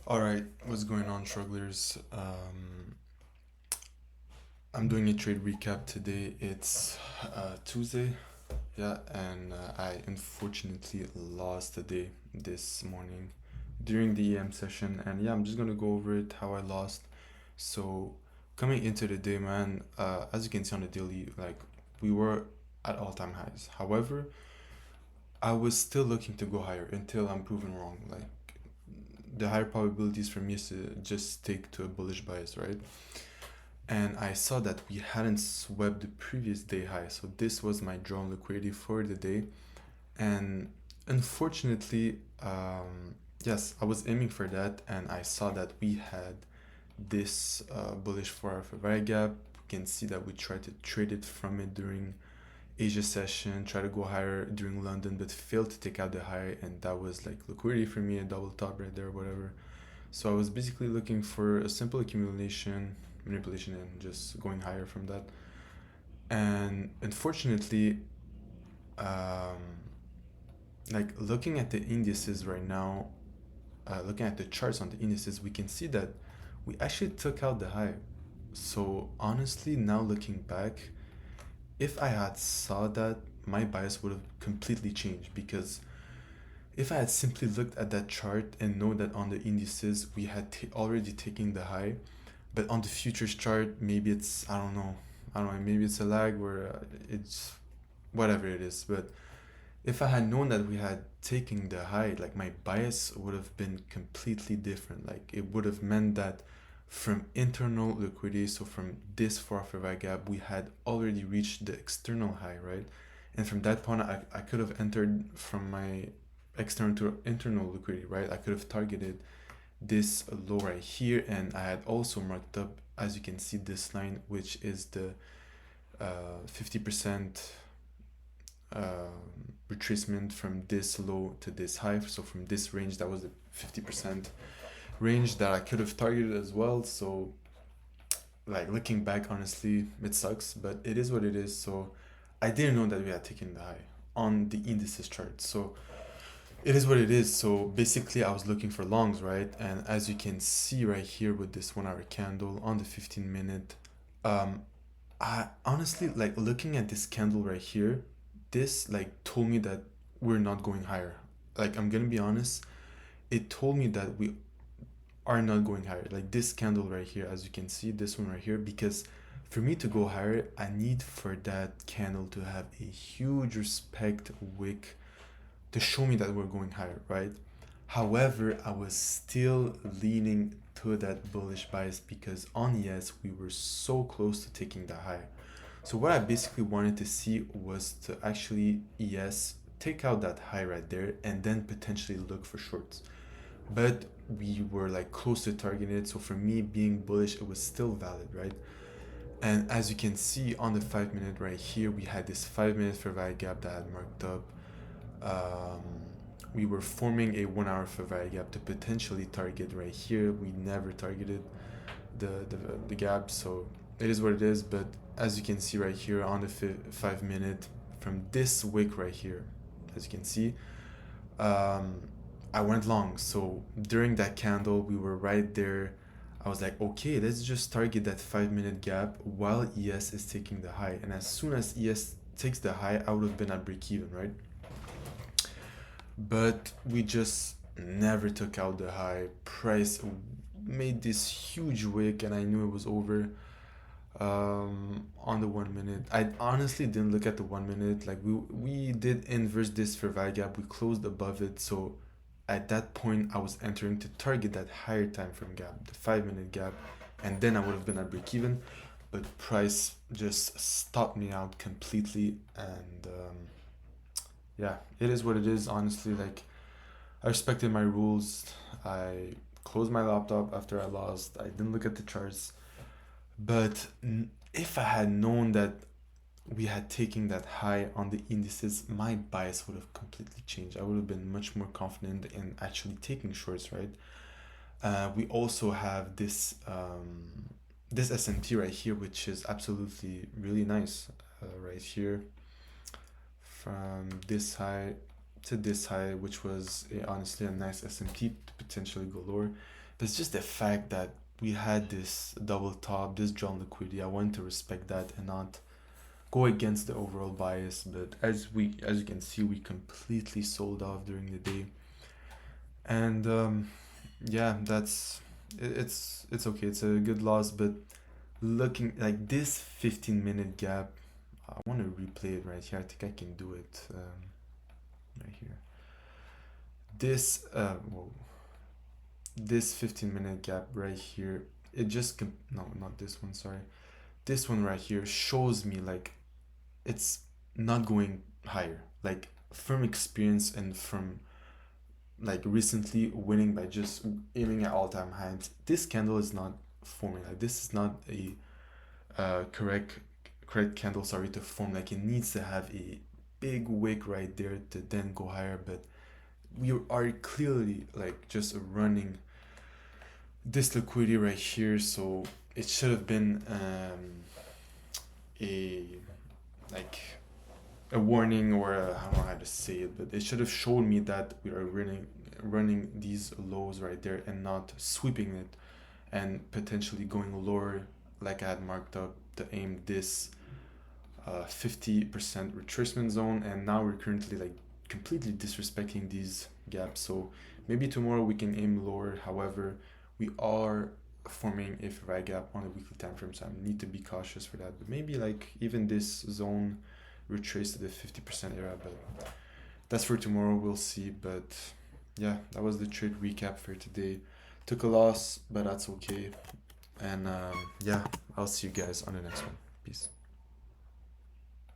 All right, what's going on, strugglers? I'm doing a trade recap today. It's Tuesday, yeah, and I unfortunately lost today this morning during the EM session, and yeah, I'm just gonna go over it how I lost. So, coming into the day, man, as you can see on the daily, like we were at all-time highs. However, I was still looking to go higher until I'm proven wrong. Like the higher probabilities for me is to just stick to a bullish bias, right? And I saw that we hadn't swept the previous day high, so this was my drawn liquidity for the day. And unfortunately, yes, I was aiming for that, and I saw that we had this bullish 4 hour Fair gap. We can see that we tried to trade it from it during Asia session, try to go higher during London, but failed to take out the high, and that was like liquidity for me, a double top right there, whatever. So I was basically looking for a simple accumulation, manipulation, and just going higher from that. And unfortunately, um, like looking at the indices right now, looking at the charts on the indices, we can see that we actually took out the high. So honestly, now looking back, if I had saw that, my bias would have completely changed because if I had simply looked at that chart and know that on the indices we had already taken the high, but on the futures chart maybe it's I don't know, maybe it's a lag where it's whatever it is. But if I had known that we had taken the high, like my bias would have been completely different. Like it would have meant that from internal liquidity, so from this far fair gap, we had already reached the external high, right? And from that point, I could have entered from my external to internal liquidity, right? I could have targeted this low right here, and I had also marked up, as you can see, this line, which is the 50% retracement from this low to this high. So from this range, that was the 50% range that I could have targeted as well. So like looking back, honestly, it sucks, but it is what it is. So I didn't know that we had taken the high on the indices chart. So it is what it is. So basically, I was looking for longs, right? And as you can see right here with this 1 hour candle on the 15 minute, um, I honestly like looking at this candle right here. This like told me that we're not going higher. Like I'm gonna be honest, it told me that we are not going higher. Like this candle right here, as you can see, this one right here, because for me to go higher, I need for that candle to have a huge respect wick to show me that we're going higher, right? However, I was still leaning to that bullish bias because on yes, we were so close to taking the high. So what I basically wanted to see was to actually, yes, take out that high right there and then potentially look for shorts. But we were like close to targeting it. So for me being bullish, it was still valid, right? And as you can see on the 5 minute right here, we had this 5 minute fair value gap that I had marked up. Um, we were forming a 1 hour fair value gap to potentially target right here. We never targeted the gap, so it is what it is. But as you can see right here on the 5 minute, from this wick right here, as you can see, um, I went long. So during that candle, we were right there. I was like, okay, let's just target that 5 minute gap while ES is taking the high. And as soon as ES takes the high, I would have been at break even, right? But we just never took out the high. Price made this huge wick, and I knew it was over on the 1 minute. I honestly didn't look at the 1 minute. Like we did inverse this for value gap. We closed above it, so at that point I was entering to target that higher time frame gap, the 5 minute gap, and then I would have been at break even. But price just stopped me out completely, and yeah, it is what it is. Honestly, like I respected my rules. I closed my laptop after I lost. I didn't look at the charts. But if I had known that we had taken that high on the indices, my bias would have completely changed. I would have been much more confident in actually taking shorts, right? We also have this S&P right here, which is absolutely really nice. Right here, from this high, to this high, which was honestly a nice SMT to potentially go lower. But it's just the fact that we had this double top, this drawn liquidity. I want to respect that and not go against the overall bias. But as you can see, we completely sold off during the day, and yeah, it's okay. It's a good loss, but looking like this 15-minute gap, I want to replay it right here. I think I can do it right here. This whoa, this 15-minute gap right here. It just no, not this one. Sorry, this one right here shows me like it's not going higher. Like from experience and from like recently winning by just aiming at all-time highs, this candle is not forming. Like this is not a correct candle, sorry, to form. Like it needs to have a big wick right there to then go higher, but we are clearly like just running this liquidity right here, so it should have been a like a warning, or I don't know how to say it, but it should have shown me that we are running these lows right there and not sweeping it and potentially going lower like I had marked up to aim this 50% retracement zone. And now we're currently like completely disrespecting these gaps, so maybe tomorrow we can aim lower. However, we are forming a Farai gap on a weekly time frame, so I need to be cautious for that. But maybe like even this zone retrace to the 50% area, but that's for tomorrow, we'll see. But yeah, that was the trade recap for today. Took a loss, but that's okay. And yeah, I'll see you guys on the next one. Peace.